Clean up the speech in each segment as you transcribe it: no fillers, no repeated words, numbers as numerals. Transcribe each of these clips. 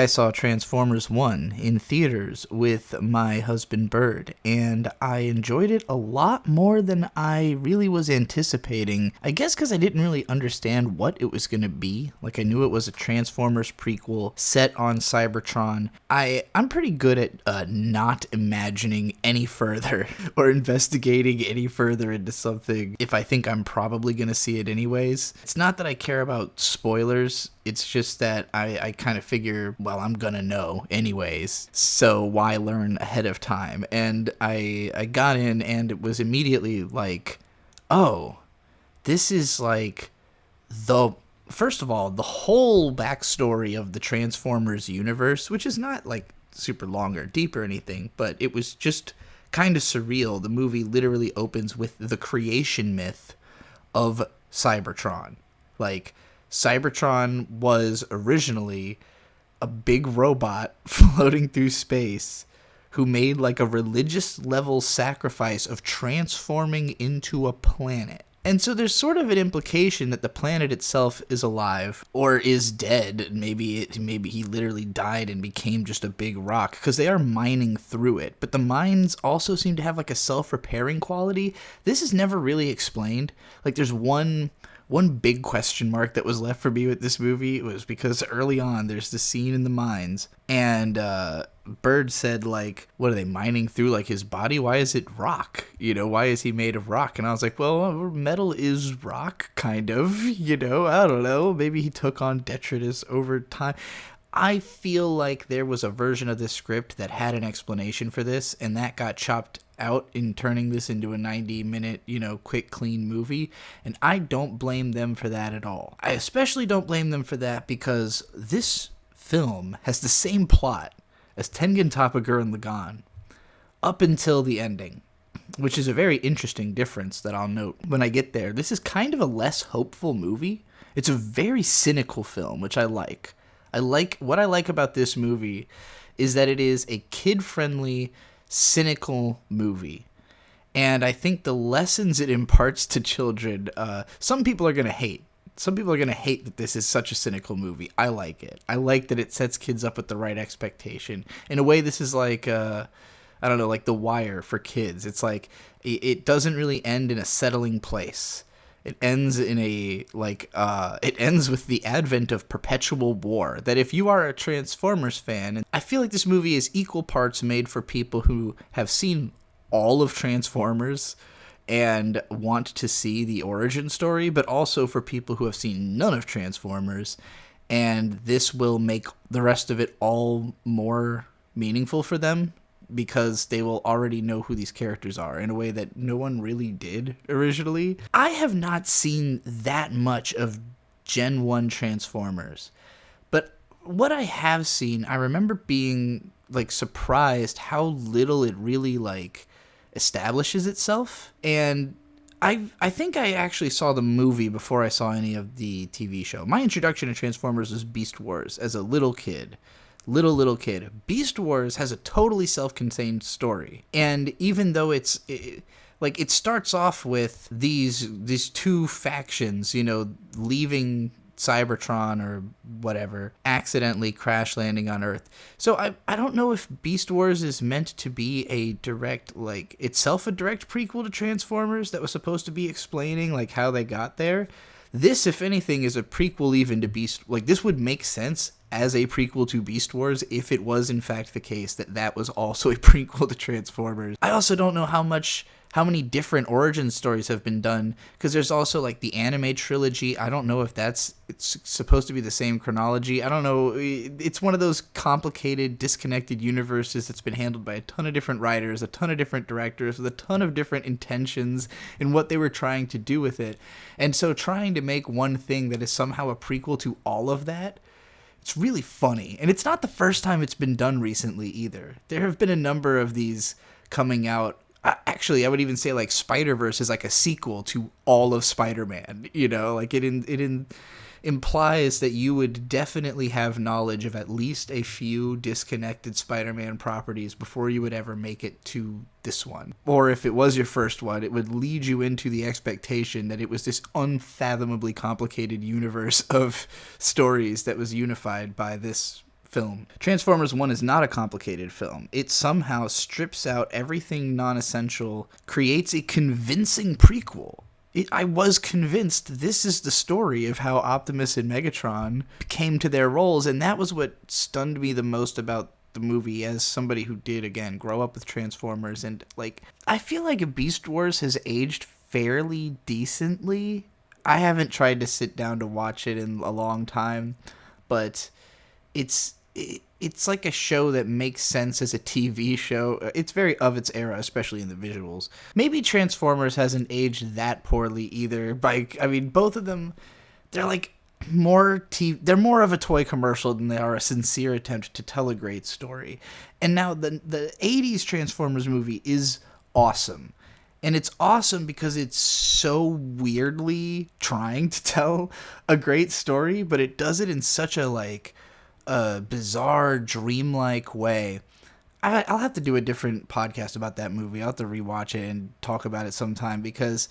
I saw Transformers 1 in theaters with my husband Bird, and I enjoyed it a lot more than I really was anticipating. I guess because I didn't really understand what it was going to be. Like, I knew it was a Transformers prequel set on Cybertron. I'm pretty good at not imagining any further or investigating any further into something if I think I'm probably going to see it anyways. It's not that I care about spoilers. It's just that I kind of figure, well, I'm gonna know anyways, so why learn ahead of time? And I got in, and it was immediately like, oh, this is like first of all, the whole backstory of the Transformers universe, which is not like super long or deep or anything, but it was just kind of surreal. The movie literally opens with the creation myth of Cybertron. Like, Cybertron was originally a big robot floating through space who made like a religious level sacrifice of transforming into a planet. And so there's sort of an implication that the planet itself is alive or is dead. Maybe he literally died and became just a big rock, because they are mining through it. But the mines also seem to have like a self-repairing quality. This is never really explained. Like, there's one big question mark that was left for me with this movie. It was because early on there's this scene in the mines, and Bird said, like, what are they mining through, like, his body? Why is it rock? You know, why is he made of rock? And I was like, well, metal is rock, kind of, you know, I don't know. Maybe he took on detritus over time. I feel like there was a version of this script that had an explanation for this, and that got chopped out in turning this into a 90-minute, quick, clean movie, and I don't blame them for that at all. I especially don't blame them for that because this film has the same plot as Tengen Toppa Gurren Lagann up until the ending, which is a very interesting difference that I'll note when I get there. This is kind of a less hopeful movie. It's a very cynical film, which I like. What I like about this movie is that it is a kid-friendly, cynical movie. And I think the lessons it imparts to children, some people are going to hate. Some people are going to hate that this is such a cynical movie. I like it. I like that it sets kids up with the right expectation. In a way, this is like, I don't know, like The Wire for kids. It's like, it doesn't really end in a settling place. It ends in it ends with the advent of perpetual war. That if you are a Transformers fan, and I feel like this movie is equal parts made for people who have seen all of Transformers and want to see the origin story, but also for people who have seen none of Transformers, and this will make the rest of it all more meaningful for them, because they will already know who these characters are in a way that no one really did originally. I have not seen that much of Gen 1 Transformers, but what I have seen, I remember being like surprised how little it really like establishes itself. And I think I actually saw the movie before I saw any of the TV show. My introduction to Transformers was Beast Wars as a little kid. Little kid. Beast Wars has a totally self-contained story, and even though it starts off with these two factions, leaving Cybertron or whatever, accidentally crash landing on Earth. So I don't know if Beast Wars is meant to be a direct, like, itself a direct prequel to Transformers that was supposed to be explaining like how they got there. This, if anything, is a prequel even to Beast. Like, this would make sense as a prequel to Beast Wars if it was in fact the case that was also a prequel to Transformers. I also don't know how many different origin stories have been done, because there's also like the anime trilogy. I don't know if it's supposed to be the same chronology. I don't know. It's one of those complicated, disconnected universes that's been handled by a ton of different writers, a ton of different directors, with a ton of different intentions in what they were trying to do with it. And so trying to make one thing that is somehow a prequel to all of that, it's really funny. And it's not the first time it's been done recently either. There have been a number of these coming out. Actually, I would even say like Spider-Verse is like a sequel to all of Spider-Man. Like it implies that you would definitely have knowledge of at least a few disconnected Spider-Man properties before you would ever make it to this one. Or if it was your first one, it would lead you into the expectation that it was this unfathomably complicated universe of stories that was unified by this film. Transformers 1 is not a complicated film. It somehow strips out everything non-essential, creates a convincing prequel. I was convinced this is the story of how Optimus and Megatron came to their roles, and that was what stunned me the most about the movie as somebody who did, again, grow up with Transformers. And, like, I feel like Beast Wars has aged fairly decently. I haven't tried to sit down to watch it in a long time, but it's like a show that makes sense as a TV show. It's very of its era, especially in the visuals. Maybe Transformers hasn't aged that poorly either. Both of them, they're like they're more of a toy commercial than they are a sincere attempt to tell a great story. And now the 80s Transformers movie is awesome. And it's awesome because it's so weirdly trying to tell a great story, but it does it in such a bizarre, dreamlike way. I'll have to do a different podcast about that movie. I'll have to rewatch it and talk about it sometime, because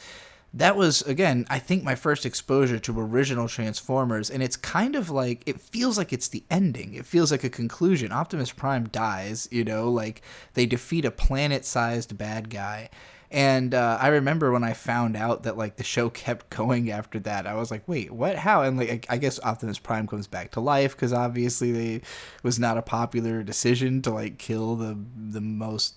that was, again, I think my first exposure to original Transformers, and it's kind of like, it feels like it's the ending. It feels like a conclusion. Optimus Prime dies, like they defeat a planet-sized bad guy. And I remember when I found out that, like, the show kept going after that, I was like, wait, what? How? And, like, I guess Optimus Prime comes back to life, because obviously it was not a popular decision to, like, kill the most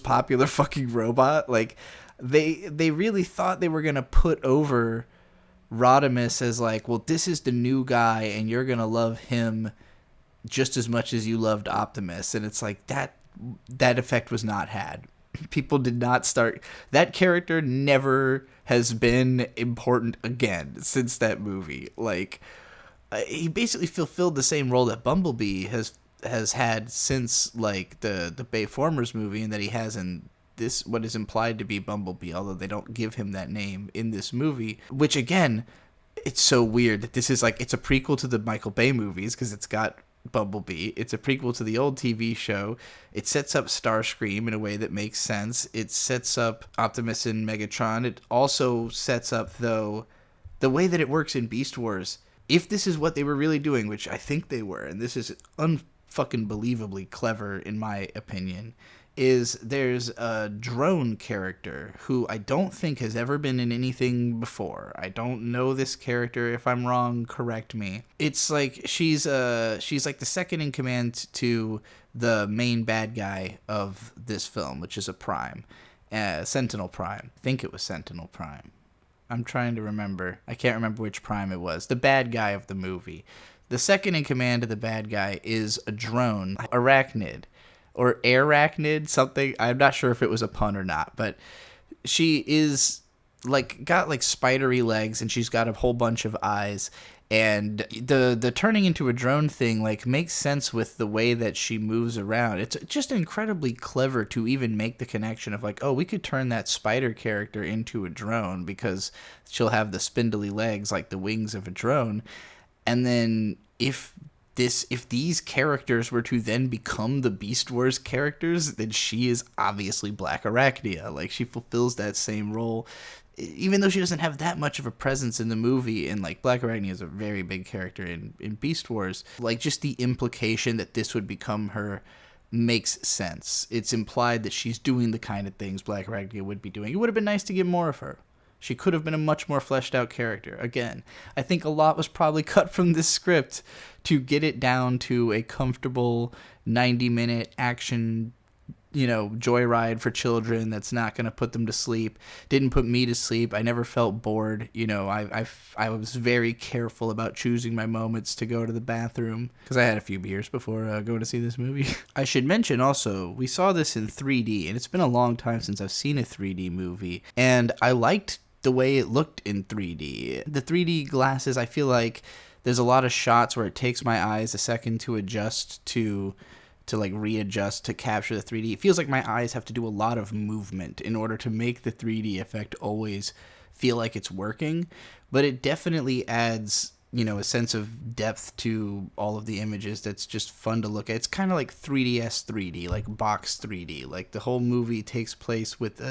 popular fucking robot. Like, they really thought they were going to put over Rodimus as, like, well, this is the new guy, and you're going to love him just as much as you loved Optimus. And it's like, that effect was not had. People did not start. That character never has been important again since that movie. Like, he basically fulfilled the same role that Bumblebee has had since, like, the Bayformers movie, and that he has in this, what is implied to be Bumblebee, although they don't give him that name in this movie. Which, again, it's so weird that this is like, it's a prequel to the Michael Bay movies, because it's got Bumblebee. It's a prequel to the old TV show. It sets up Starscream in a way that makes sense. It sets up Optimus and Megatron. It also sets up, though, the way that it works in Beast Wars. If this is what they were really doing, which I think they were, and this is unfucking believably clever in my opinion, is there's a drone character who I don't think has ever been in anything before. I don't know this character. If I'm wrong, correct me. It's like she's like the second in command to the main bad guy of this film, which is a Prime, Sentinel Prime. I think it was Sentinel Prime. I'm trying to remember. I can't remember which Prime it was. The bad guy of the movie. The second in command of the bad guy is a drone, Arachnid. Or Arachnid, something. I'm not sure if it was a pun or not, but she is like got like spidery legs, and she's got a whole bunch of eyes, and the turning into a drone thing like makes sense with the way that she moves around. It's just incredibly clever to even make the connection of like, oh, we could turn that spider character into a drone because she'll have the spindly legs like the wings of a drone. And then if these characters were to then become the Beast Wars characters, then she is obviously Black Arachnia. Like, she fulfills that same role, even though she doesn't have that much of a presence in the movie. And like, Black Arachnia is a very big character in Beast Wars. Like, just the implication that this would become her makes sense. It's implied that she's doing the kind of things Black Arachnia would be doing. It would have been nice to get more of her. She could have been a much more fleshed out character. Again, I think a lot was probably cut from this script to get it down to a comfortable 90-minute action, joyride for children that's not going to put them to sleep. Didn't put me to sleep. I never felt bored. I was very careful about choosing my moments to go to the bathroom because I had a few beers before going to see this movie. I should mention also, we saw this in 3D, and it's been a long time since I've seen a 3D movie, and I liked the way it looked in 3D. The 3D glasses, I feel like there's a lot of shots where it takes my eyes a second to adjust to like readjust to capture the 3D. It feels like my eyes have to do a lot of movement in order to make the 3D effect always feel like it's working, but it definitely adds, a sense of depth to all of the images that's just fun to look at. It's kind of like 3DS 3D, like box 3D. Like, the whole movie takes place with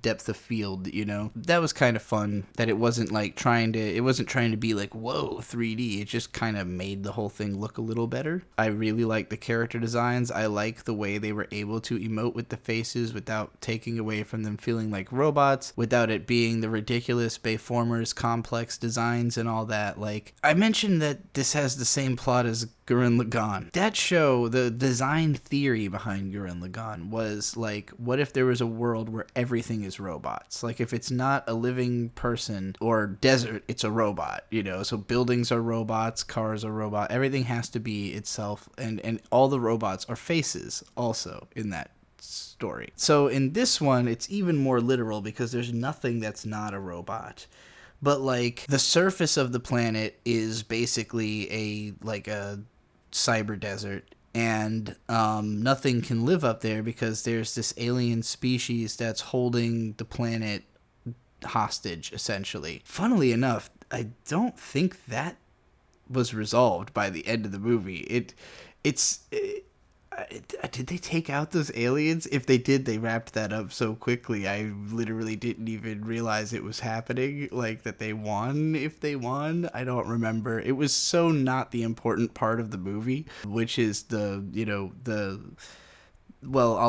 depth of field, you know. That was kind of fun, that it wasn't like trying to be like, whoa, 3D. It just kind of made the whole thing look a little better. I really like the character designs. I like the way they were able to emote with the faces without taking away from them feeling like robots, without it being the ridiculous Bayformers complex designs and all that. Like, I mentioned that this has the same plot as Gurren Lagann. That show, the design theory behind Gurren Lagann was like, what if there was a world where everything is robots? Like, if it's not a living person or desert, it's a robot, you know? So buildings are robots, cars are robots, everything has to be itself, and all the robots are faces also in that story. So in this one, it's even more literal because there's nothing that's not a robot. But like, the surface of the planet is basically a cyber desert, and nothing can live up there because there's this alien species that's holding the planet hostage, essentially. Funnily enough, I don't think that was resolved by the end of the movie. Did they take out those aliens? If they did, they wrapped that up so quickly. I literally didn't even realize it was happening, like that they won. If they won, I don't remember. It was so not the important part of the movie, which is I'll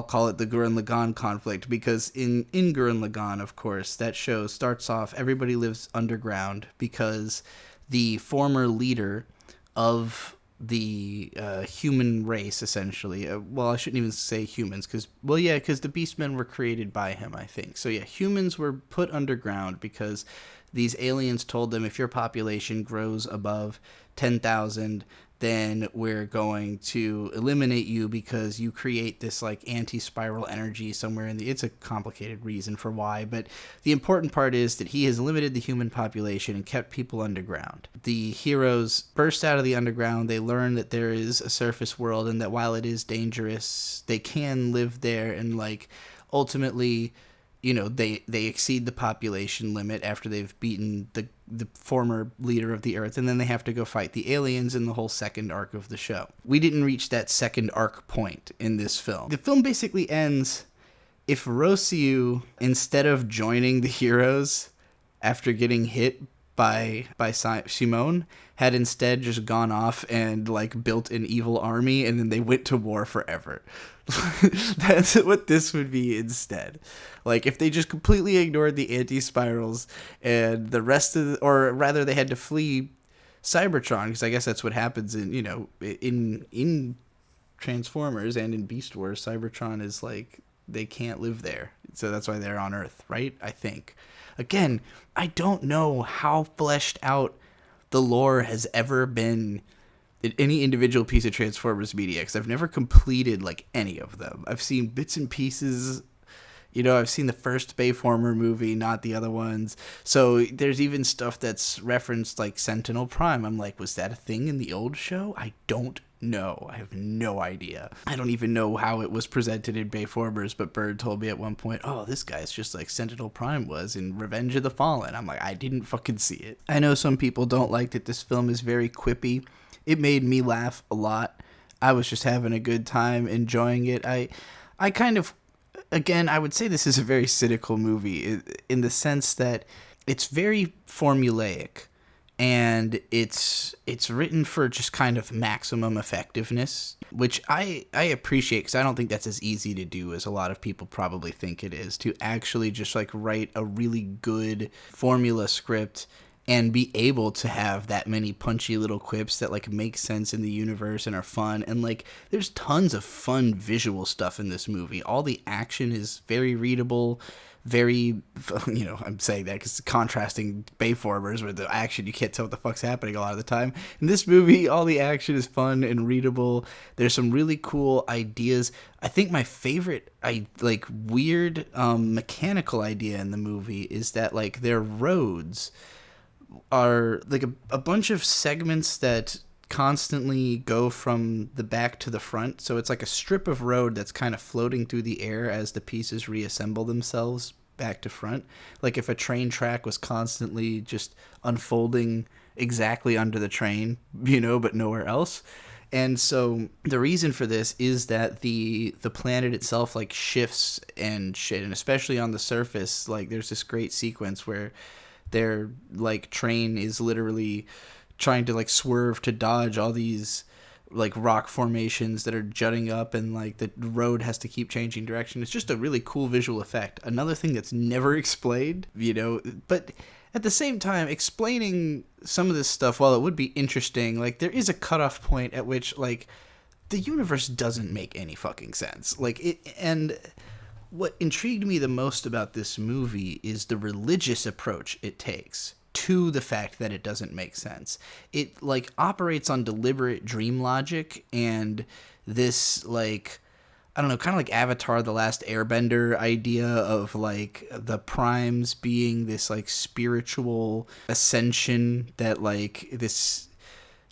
call it the Gurren Lagann conflict, because in Gurren Lagann, of course, that show starts off, everybody lives underground because the former leader of the human race, essentially. I shouldn't even say humans, because the Beastmen were created by him, I think. So yeah, humans were put underground because these aliens told them, if your population grows above 10,000, then we're going to eliminate you because you create this like anti-spiral energy somewhere it's a complicated reason for why, but the important part is that he has limited the human population and kept people underground. The heroes burst out of the underground. They learn that there is a surface world and that while it is dangerous, they can live there, and like ultimately, you know, they exceed the population limit after they've beaten the former leader of the Earth, and then they have to go fight the aliens in the whole second arc of the show. We didn't reach that second arc point in this film. The film basically ends if Rosyu, instead of joining the heroes after getting hit by Simone, had instead just gone off and like built an evil army, and then they went to war forever. That's what this would be instead. Like, if they just completely ignored the anti-spirals and the rest of or rather they had to flee Cybertron, because I guess that's what happens in Transformers and in Beast Wars. Cybertron is like, they can't live there, so that's why they're on Earth, right? I think. Again, I don't know how fleshed out the lore has ever been in any individual piece of Transformers media, because I've never completed like any of them. I've seen bits and pieces. You know, I've seen the first Bayformer movie, not the other ones. So there's even stuff that's referenced like Sentinel Prime. I'm like, was that a thing in the old show? I don't know. I have no idea. I don't even know how it was presented in Bayformers, but Bird told me at one point, oh, this guy's just like Sentinel Prime was in Revenge of the Fallen. I'm like, I didn't fucking see it. I know some people don't like that this film is very quippy. It made me laugh a lot. I was just having a good time enjoying it. I kind of, again, I would say this is a very cynical movie in the sense that it's very formulaic, and it's written for just kind of maximum effectiveness, which I appreciate, because I don't think that's as easy to do as a lot of people probably think it is, to actually just like write a really good formula script and be able to have that many punchy little quips that like make sense in the universe and are fun. And like, there's tons of fun visual stuff in this movie. All the action is very readable, very, you know, I'm saying that because contrasting Bayformers where the action, you can't tell what the fuck's happening a lot of the time. In this movie, all the action is fun and readable. There's some really cool ideas. I think my favorite, weird mechanical idea in the movie is that like their roads are like a bunch of segments that constantly go from the back to the front. So it's like a strip of road that's kind of floating through the air as the pieces reassemble themselves back to front. Like if a train track was constantly just unfolding exactly under the train, you know, but nowhere else. And so the reason for this is that the planet itself like shifts and shit, and especially on the surface, like there's this great sequence where their like train is literally trying to like swerve to dodge all these like rock formations that are jutting up, and like the road has to keep changing direction. It's just a really cool visual effect. Another thing that's never explained, but at the same time, explaining some of this stuff, while it would be interesting, like there is a cutoff point at which like the universe doesn't make any fucking sense. Like it, and what intrigued me the most about this movie is the religious approach it takes to the fact that it doesn't make sense. It like operates on deliberate dream logic and this like, I don't know, kind of like Avatar The Last Airbender idea of like the primes being this like spiritual ascension that like this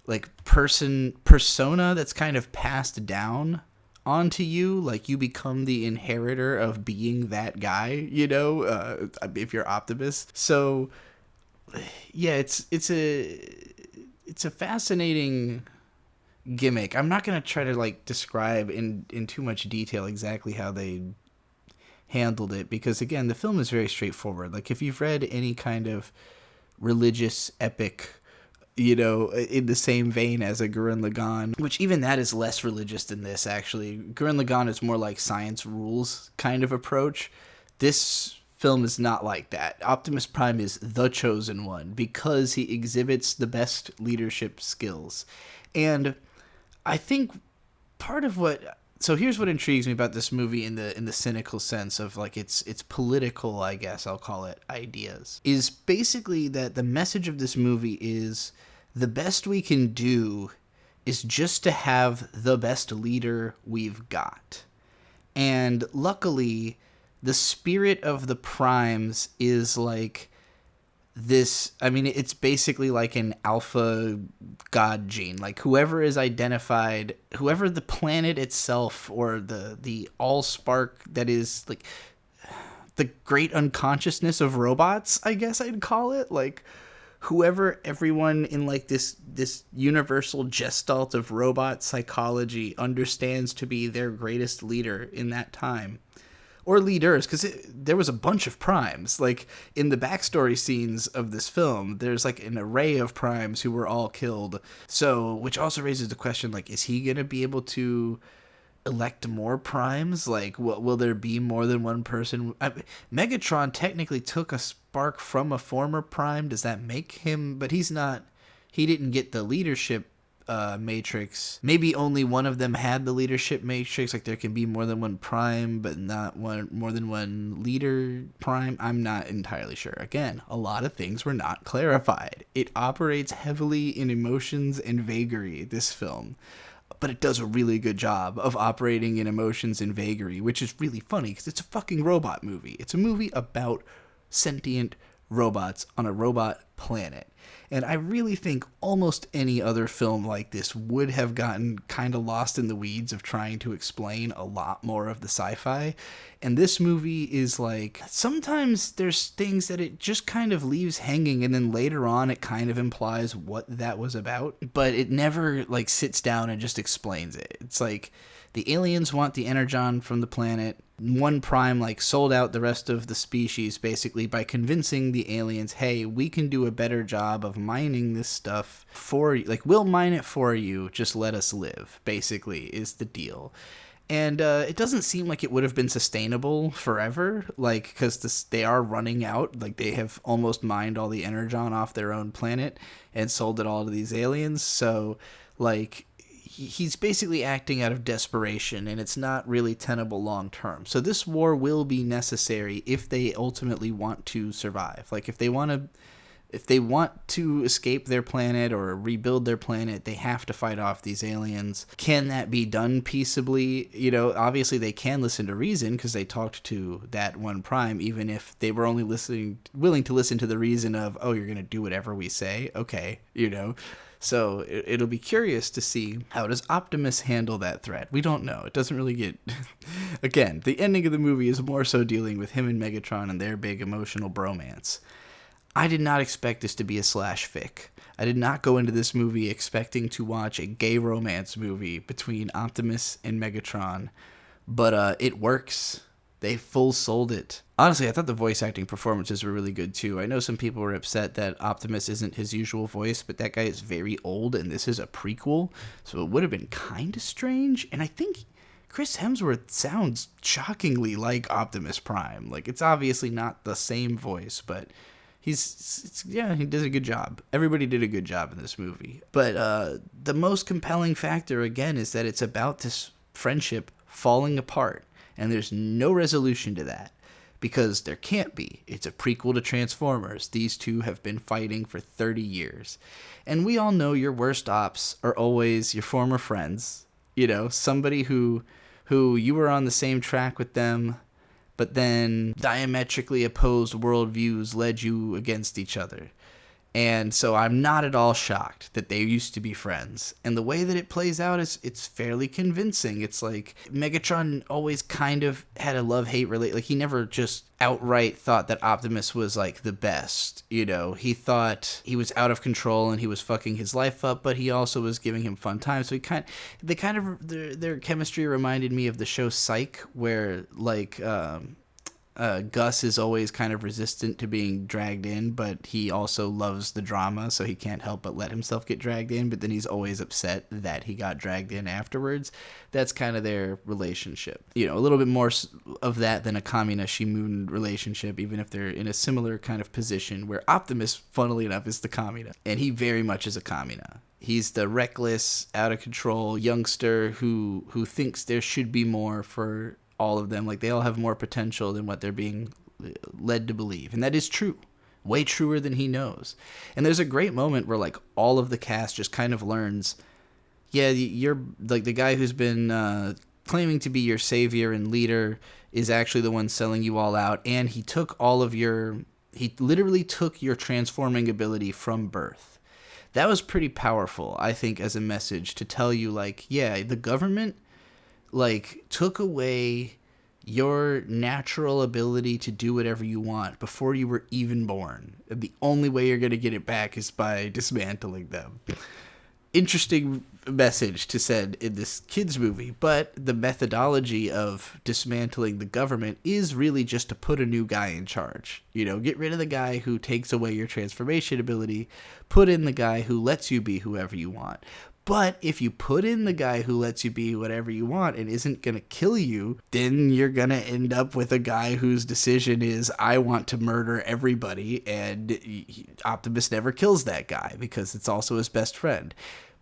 like persona that's kind of passed down onto you, like you become the inheritor of being that guy, if you're Optimus. So yeah, it's a fascinating gimmick. I'm not going to try to like describe in too much detail exactly how they handled it, because again, the film is very straightforward. Like if you've read any kind of religious epic, in the same vein as a Gurren Lagann, which even that is less religious than this actually. Gurren Lagann is more like science rules kind of approach. This film is not like that. Optimus Prime is the chosen one because he exhibits the best leadership skills. And I think part of so here's what intrigues me about this movie in the cynical sense of like its political, I guess I'll call it, ideas, is basically that the message of this movie is the best we can do is just to have the best leader we've got. And luckily, the spirit of the primes is like this. I mean, it's basically like an alpha god gene. Like whoever is identified, whoever the planet itself or the all spark that is like the great unconsciousness of robots, I guess I'd call it. Like whoever everyone in like this universal gestalt of robot psychology understands to be their greatest leader in that time. Or leaders, because there was a bunch of primes. Like, in the backstory scenes of this film, there's, like, an array of primes who were all killed. So, which also raises the question, like, is he going to be able to elect more primes? Like, will there be more than one person? Megatron technically took a spark from a former prime. Does that make him? But he didn't get the leadership matrix. Maybe only one of them had the leadership matrix. Like there can be more than one prime, but not more than one leader prime. I'm not entirely sure. Again, a lot of things were not clarified. It operates heavily in emotions and vagary, this film, but it does a really good job of operating in emotions and vagary, which is really funny because it's a fucking robot movie. It's a movie about sentient robots on a robot planet. And I really think almost any other film like this would have gotten kind of lost in the weeds of trying to explain a lot more of the sci-fi. And this movie is like, sometimes there's things that it just kind of leaves hanging, and then later on it kind of implies what that was about. But it never like sits down and just explains it. It's like the aliens want the energon from the planet. One prime like sold out the rest of the species basically by convincing the aliens, hey, we can do a better job of mining this stuff for you. Like, we'll mine it for you, just let us live, basically, is the deal. And it doesn't seem like it would have been sustainable forever, like, because they are running out. Like, they have almost mined all the energon off their own planet and sold it all to these aliens. So, like, he's basically acting out of desperation, and it's not really tenable long term. So this war will be necessary if they ultimately want to survive. Like, if they want to escape their planet or rebuild their planet, they have to fight off these aliens. Can that be done peaceably? Obviously they can listen to reason because they talked to that one prime, even if they were only willing to listen to the reason of, oh, you're going to do whatever we say? Okay, So it'll be curious to see, how does Optimus handle that threat? We don't know. It doesn't really get... Again, the ending of the movie is more so dealing with him and Megatron and their big emotional bromance. I did not expect this to be a slash fic. I did not go into this movie expecting to watch a gay romance movie between Optimus and Megatron, but it works. They full sold it. Honestly, I thought the voice acting performances were really good too. I know some people were upset that Optimus isn't his usual voice, but that guy is very old and this is a prequel, so it would have been kind of strange. And I think Chris Hemsworth sounds shockingly like Optimus Prime. Like, it's obviously not the same voice, but he does a good job. Everybody did a good job in this movie. But the most compelling factor, again, is that it's about this friendship falling apart. And there's no resolution to that, because there can't be. It's a prequel to Transformers. These two have been fighting for 30 years. And we all know your worst ops are always your former friends. You know, somebody who you were on the same track with them, but then diametrically opposed worldviews led you against each other. And so I'm not at all shocked that they used to be friends. And the way that it plays out it's fairly convincing. It's like Megatron always kind of had a love-hate relate. Like, he never just outright thought that Optimus was like the best. You know, he thought he was out of control and he was fucking his life up, but he also was giving him fun times. So their chemistry reminded me of the show Psych, where like Gus is always kind of resistant to being dragged in, but he also loves the drama, so he can't help but let himself get dragged in, but then he's always upset that he got dragged in afterwards. That's kind of their relationship. You know, a little bit more of that than a Kamina-Shimoon relationship, even if they're in a similar kind of position, where Optimus, funnily enough, is the Kamina, and he very much is a Kamina. He's the reckless, out-of-control youngster who thinks there should be more for all of them. Like, they all have more potential than what they're being led to believe. And that is true. Way truer than he knows. And there's a great moment where, like, all of the cast just kind of learns, yeah, you're, like, the guy who's been claiming to be your savior and leader is actually the one selling you all out. And he literally took your transforming ability from birth. That was pretty powerful, I think, as a message to tell you, like, yeah, the government, like, took away your natural ability to do whatever you want before you were even born. And the only way you're going to get it back is by dismantling them. Interesting message to send in this kids movie, but the methodology of dismantling the government is really just to put a new guy in charge. You know, get rid of the guy who takes away your transformation ability, put in the guy who lets you be whoever you want. But if you put in the guy who lets you be whatever you want and isn't going to kill you, then you're going to end up with a guy whose decision is, I want to murder everybody, and Optimus never kills that guy because it's also his best friend.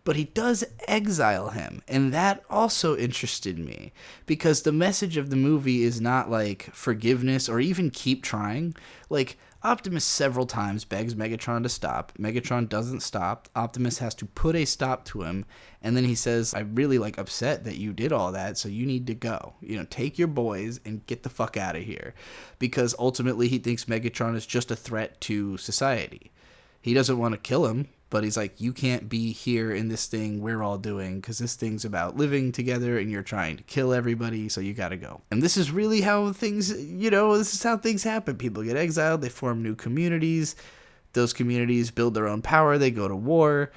But he does exile him, and that also interested me, because the message of the movie is not like forgiveness or even keep trying. Like, Optimus several times begs Megatron to stop. Megatron doesn't stop. Optimus has to put a stop to him, and then he says, I'm really, like, upset that you did all that, so you need to go. You know, take your boys and get the fuck out of here. Because ultimately he thinks Megatron is just a threat to society. He doesn't want to kill him, but he's like, you can't be here in this thing we're all doing, because this thing's about living together and you're trying to kill everybody, so you gotta go. And this is really how things, you know, this is how things happen. People get exiled, they form new communities. Those communities build their own power, they go to war.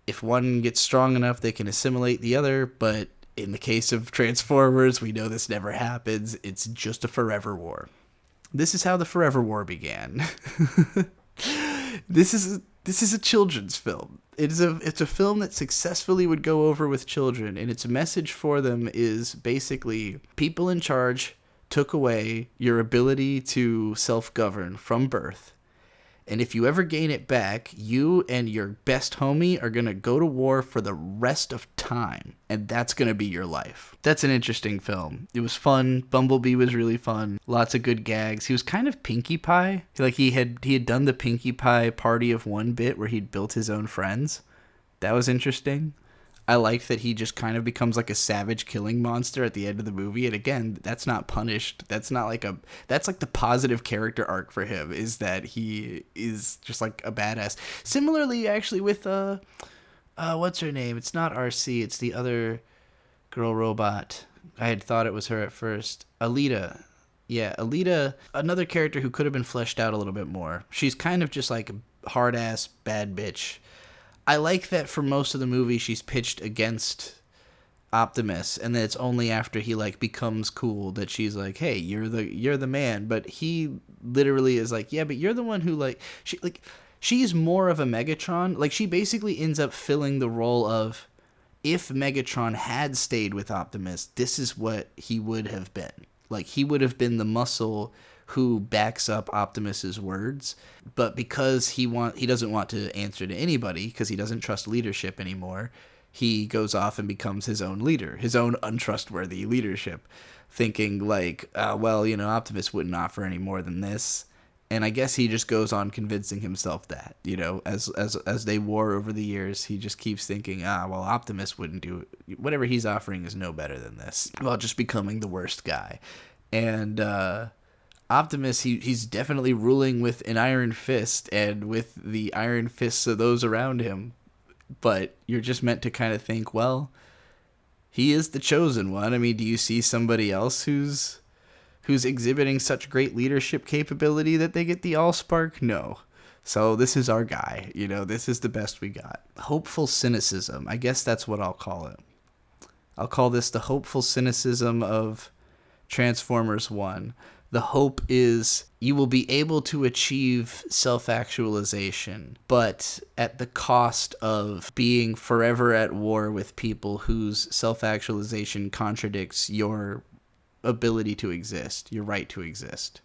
If one gets strong enough, they can assimilate the other, but in the case of Transformers, we know this never happens. It's just a forever war. This is how the Forever War began. This is a children's film. It's a film that successfully would go over with children, and its message for them is basically people in charge took away your ability to self-govern from birth. And if you ever gain it back, you and your best homie are going to go to war for the rest of time. And that's going to be your life. That's an interesting film. It was fun. Bumblebee was really fun. Lots of good gags. He was kind of Pinkie Pie. Like, he had done the Pinkie Pie Party of One bit where he'd built his own friends. That was interesting. I liked that he just kind of becomes like a savage killing monster at the end of the movie. And again, that's not punished. That's like the positive character arc for him, is that he is just like a badass. Similarly, actually, with, what's her name? It's not RC. It's the other girl robot. I had thought it was her at first. Alita. Yeah, Alita, another character who could have been fleshed out a little bit more. She's kind of just like hard-ass bad bitch. I like that for most of the movie she's pitched against Optimus, and then it's only after he like becomes cool that she's like, "Hey, you're the man." But he literally is like, "Yeah, but you're the one who like she's more of a Megatron." Like she basically ends up filling the role of, if Megatron had stayed with Optimus, this is what he would have been. Like he would have been the muscle who backs up Optimus's words, but because he doesn't want to answer to anybody because he doesn't trust leadership anymore, he goes off and becomes his own leader, his own untrustworthy leadership, thinking like, well, Optimus wouldn't offer any more than this. And I guess he just goes on convincing himself that, as they war over the years, he just keeps thinking, well, Optimus wouldn't do it. Whatever he's offering is no better than this, while just becoming the worst guy. And Optimus, he's definitely ruling with an iron fist and with the iron fists of those around him. But you're just meant to kind of think, well, he is the chosen one. I mean, do you see somebody else who's exhibiting such great leadership capability that they get the Allspark? No. So this is our guy. This is the best we got. Hopeful cynicism. I guess that's what I'll call it. I'll call this the hopeful cynicism of Transformers 1. The hope is you will be able to achieve self-actualization, but at the cost of being forever at war with people whose self-actualization contradicts your ability to exist, your right to exist.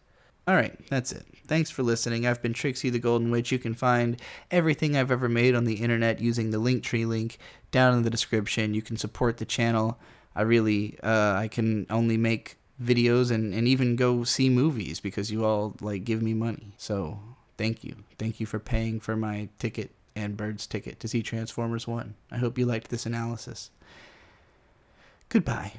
All right, that's it. Thanks for listening. I've been Trixie the Golden Witch. You can find everything I've ever made on the internet using the Linktree link down in the description. You can support the channel. I can only make videos and even go see movies because you all give me money. So thank you for paying for my ticket and Bird's ticket to see Transformers 1. I hope you liked this analysis. Goodbye.